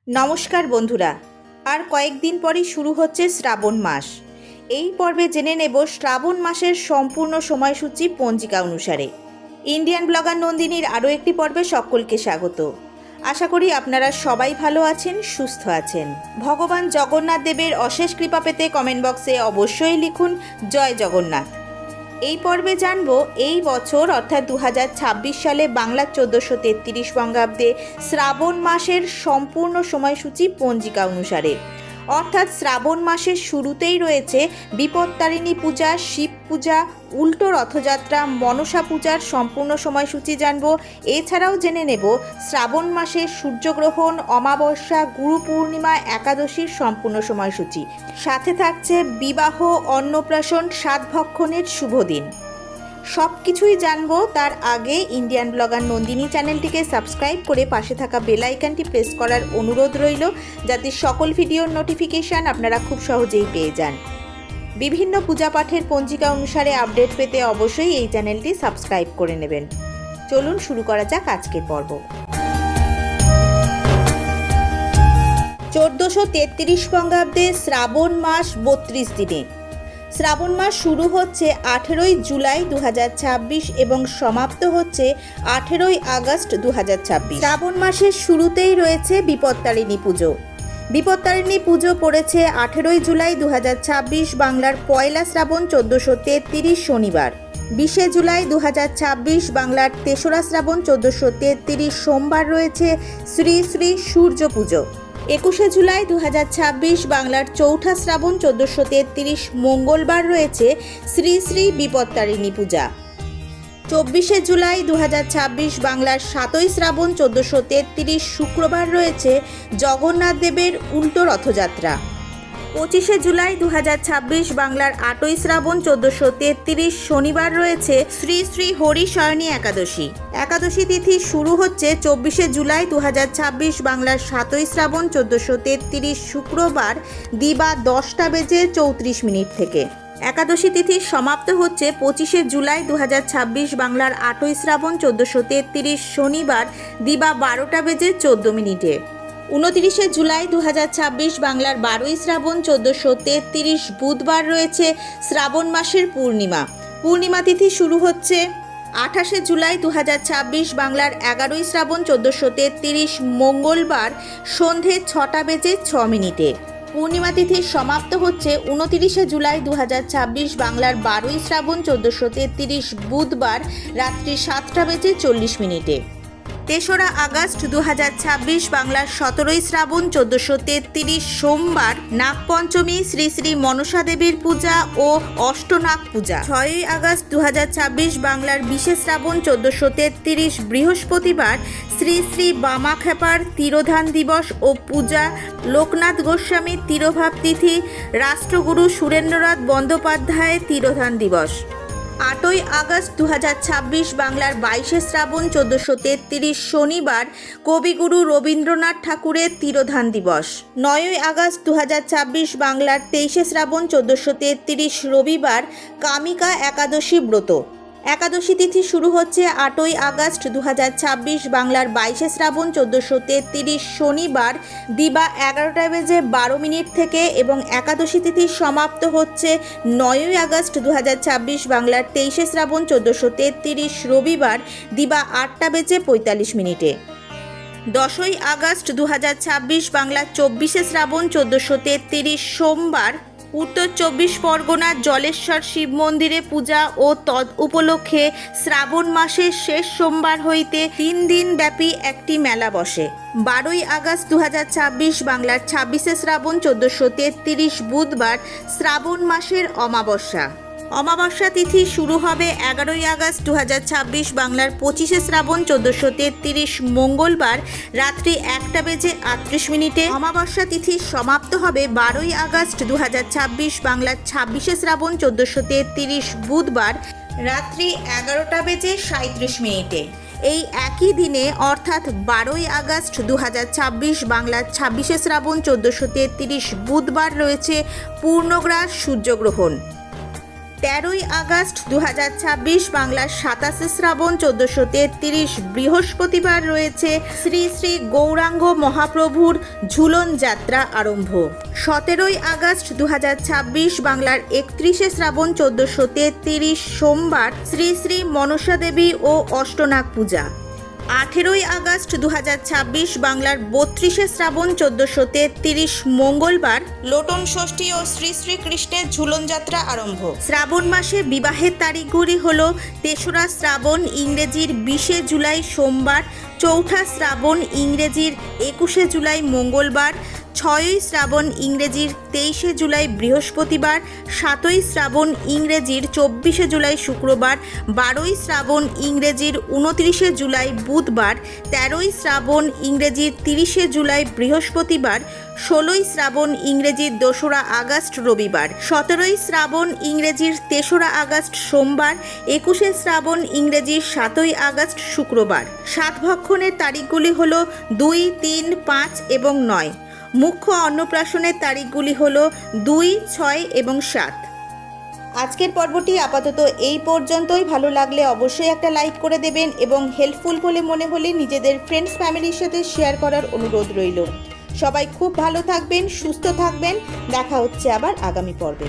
নমস্কার বন্ধুরা, আর কয়েকদিন পরই শুরু হচ্ছে শ্রাবণ মাস। এই পর্বে জেনে নেব শ্রাবণ মাসের সম্পূর্ণ সময়সূচি পঞ্জিকা অনুসারে। ইন্ডিয়ান ব্লগার নন্দিনীর আরও একটি পর্বে সকলকে স্বাগত। আশা করি আপনারা সবাই ভালো আছেন, সুস্থ আছেন। ভগবান জগন্নাথ দেবের অশেষ কৃপা পেতে কমেন্ট বক্সে অবশ্যই লিখুন জয় জগন্নাথ। এই পর্বে জানব এই বছর অর্থাৎ 2026 সালে বাংলা 1433 বঙ্গাব্দে শ্রাবণ মাসের সম্পূর্ণ সময়সূচি পঞ্জিকা অনুসারে। অর্থাৎ শ্রাবণ মাসের শুরুতেই রয়েছে বিপত্তারিণী পূজা, শিব পূজা, উল্টো রথযাত্রা, মনসা পূজার সম্পূর্ণ সময়সূচি জানব। এছাড়াও জেনে নেব শ্রাবণ মাসে সূর্যগ্রহণ, অমাবস্যা, গুরু পূর্ণিমা, একাদশীর সম্পূর্ণ সময়সূচি। সাথে থাকছে বিবাহ, অন্নপ্রাশন, সাতভক্ষণের শুভ দিন। সব কিছুই জানবো তার আগে ইন্ডিয়ান ব্লগার নন্দিনী চ্যানেলটিকে সাবস্ক্রাইব করে পাশে থাকা বেল আইকনটি প্রেস করার অনুরোধ রইল, যাতে সকল ভিডিওর নোটিফিকেশান আপনারা খুব সহজেই পেয়ে যান। বিভিন্ন পূজা পাঠের পঞ্জিকা অনুসারে আপডেট পেতে অবশ্যই এই চ্যানেলটি সাবস্ক্রাইব করে নেবেন। চলুন শুরু করা যাক আজকের পর্ব। 1433 বঙ্গাব্দে শ্রাবণ মাস 32 দিনে। শ্রাবণ মাস শুরু হচ্ছে 18 জুলাই 2026 এবং সমাপ্ত হচ্ছে 18 আগস্ট 2026। শ্রাবণ মাসের শুরুতেই রয়েছে বিপত্তারিণী পুজো। বিপত্তারিণী পুজো পড়েছে 18 জুলাই 2026 বাংলার পয়লা শ্রাবণ 1433 শনিবার। 20 জুলাই 2026 বাংলার 3রা শ্রাবণ 1433 সোমবার রয়েছে শ্রী শ্রী সূর্য পুজো। 21 জুলাই 2026 বাংলার চৌঠা শ্রাবণ 1433 মঙ্গলবার রয়েছে শ্রী শ্রী বিপত্তারিণী পূজা। 24 জুলাই 2026 বাংলার 7ই শ্রাবণ 1433 শুক্রবার রয়েছে জগন্নাথ দেবের উল্টো রথযাত্রা। 25 জুলাই 2026 বাংলার 8ই শ্রাবণ 1433 শনিবার রয়েছে শ্রী শ্রী হরিশয়নী একাদশী। একাদশী তিথি শুরু হচ্ছে 24 জুলাই 2026 বাংলার 7ই শ্রাবণ 1433 শুক্রবার দিবা 10:34 থেকে। একাদশী তিথি সমাপ্ত হচ্ছে 25 জুলাই 2026 বাংলার 8ই শ্রাবণ 1433 শনিবার দিবা 12:14। 29 জুলাই 2026 বাংলার 12ই শ্রাবণ 1433 বুধবার রয়েছে শ্রাবণ মাসের পূর্ণিমা। পূর্ণিমা তিথি শুরু হচ্ছে 28 জুলাই 2026 বাংলার 11ই শ্রাবণ 1433 মঙ্গলবার সন্ধে 6:06। পূর্ণিমা তিথি সমাপ্ত হচ্ছে 29 জুলাই 2026 বাংলার 12ই শ্রাবণ 1433 বুধবার রাত্রি 7:40। 3রা আগস্ট 2026 বাংলার 17ই শ্রাবণ 1433 সোমবার নাগপঞ্চমী, শ্রী শ্রী মনসা দেবীর পূজা ও অষ্টনাগ পূজা। 6ই আগস্ট 2026 বাংলার 20 শ্রাবণ 1433 বৃহস্পতিবার শ্রী শ্রী বামাখ্যাপার তিরোধান দিবস ও পূজা। লোকনাথ গোস্বামীর তিরোভাব তিথি। রাষ্ট্রগুরু সুরেন্দ্রনাথ বন্দ্যোপাধ্যায়ের তিরোধান দিবস। 8ই আগস্ট 2026 বাংলার 22 শ্রাবণ 1433 শনিবার কবিগুরু রবীন্দ্রনাথ ঠাকুরের তিরোধান দিবস। 9ই আগস্ট 2026 বাংলার 23 শ্রাবণ 1433 রবিবার কামিকা একাদশী ব্রত। একাদশী তিথি শুরু হচ্ছে 8ই আগস্ট 2026 বাংলার 22 শ্রাবণ 1433 শনিবার দিবা 11:12 থেকে এবং একাদশী তিথি সমাপ্ত হচ্ছে 9ই আগস্ট 2026 বাংলার 23 শ্রাবণ 1433 রবিবার দিবা 8:45। 10ই আগস্ট 2026 বাংলা 24 শ্রাবণ 1433 সোমবার উত্তর 24 পরগনার জলেশ্বর শিব মন্দিরে পূজা ও তদ উপলক্ষে শ্রাবণ মাসের শেষ সোমবার হইতে 3 দিন ব্যাপী একটি মেলা বসে। 12ই আগস্ট 2026 বাংলার 26 শ্রাবণ 1433 বুধবার শ্রাবণ মাসের অমাবস্যা। অমাবস্যা তিথি শুরু হবে 11ই আগস্ট 2026 বাংলার 25 শ্রাবণ 1433 মঙ্গলবার রাত্রি 1:38। অমাবস্যা তিথি সমাপ্ত হবে 12ই আগস্ট 2026 বাংলার 26 শ্রাবণ 1433 বুধবার রাত্রি 11:37। এই একই দিনে অর্থাৎ 12ই আগস্ট 2026 বাংলার 26 শ্রাবণ 1433 বুধবার রয়েছে পূর্ণগ্রাস সূর্যগ্রহণ। 13ই আগস্ট 2026 বাংলার 27 শ্রাবণ 1433 বৃহস্পতিবার রয়েছে শ্রী শ্রী গৌরাঙ্গ মহাপ্রভুর ঝুলন যাত্রা আরম্ভ। 17ই আগস্ট 2026 বাংলার 31শে শ্রাবণ 1433 সোমবার শ্রী শ্রী মনসা দেবী ও অষ্টনাগ পূজা। 18ই আগস্ট 2026 বাংলার 32শে শ্রাবণ 1433 মঙ্গলবার লোটন ষষ্ঠী ও শ্রী শ্রীকৃষ্ণের ঝুলন যাত্রা আরম্ভ। শ্রাবণ মাসে বিবাহের তারিখগুলি হল 3রা শ্রাবণ ইংরেজির 20শে জুলাই সোমবার, 4ঠা শ্রাবণ ইংরেজির 21শে জুলাই মঙ্গলবার, 6ই শ্রাবণ ইংরেজির 23শে জুলাই বৃহস্পতিবার, 7ই শ্রাবণ ইংরেজির 24শে জুলাই শুক্রবার, 12ই শ্রাবণ ইংরেজির 29শে জুলাই বুধবার, 13ই শ্রাবণ ইংরেজির 30শে জুলাই বৃহস্পতিবার, 16ই শ্রাবণ ইংরেজির 2রা আগস্ট রবিবার, 17ই শ্রাবণ ইংরেজির 3রা আগস্ট সোমবার, 21শে শ্রাবণ ইংরেজির 7ই আগস্ট শুক্রবার। সাতভক্ষণের তারিখগুলি হল 2, 3, 5 এবং 9। মুখ্য অন্নপ্রাশনের তারিখগুলি হল 2, 6 এবং 7। আজকের পর্বটি আপাতত এই পর্যন্তই। ভালো লাগলে অবশ্যই একটা লাইক করে দেবেন এবং হেল্পফুল বলে মনে হলে নিজেদের ফ্রেন্ডস ফ্যামিলির সাথে শেয়ার করার অনুরোধ রইল। সবাই খুব ভালো থাকবেন, সুস্থ থাকবেন। দেখা হচ্ছে আবার আগামী পর্বে।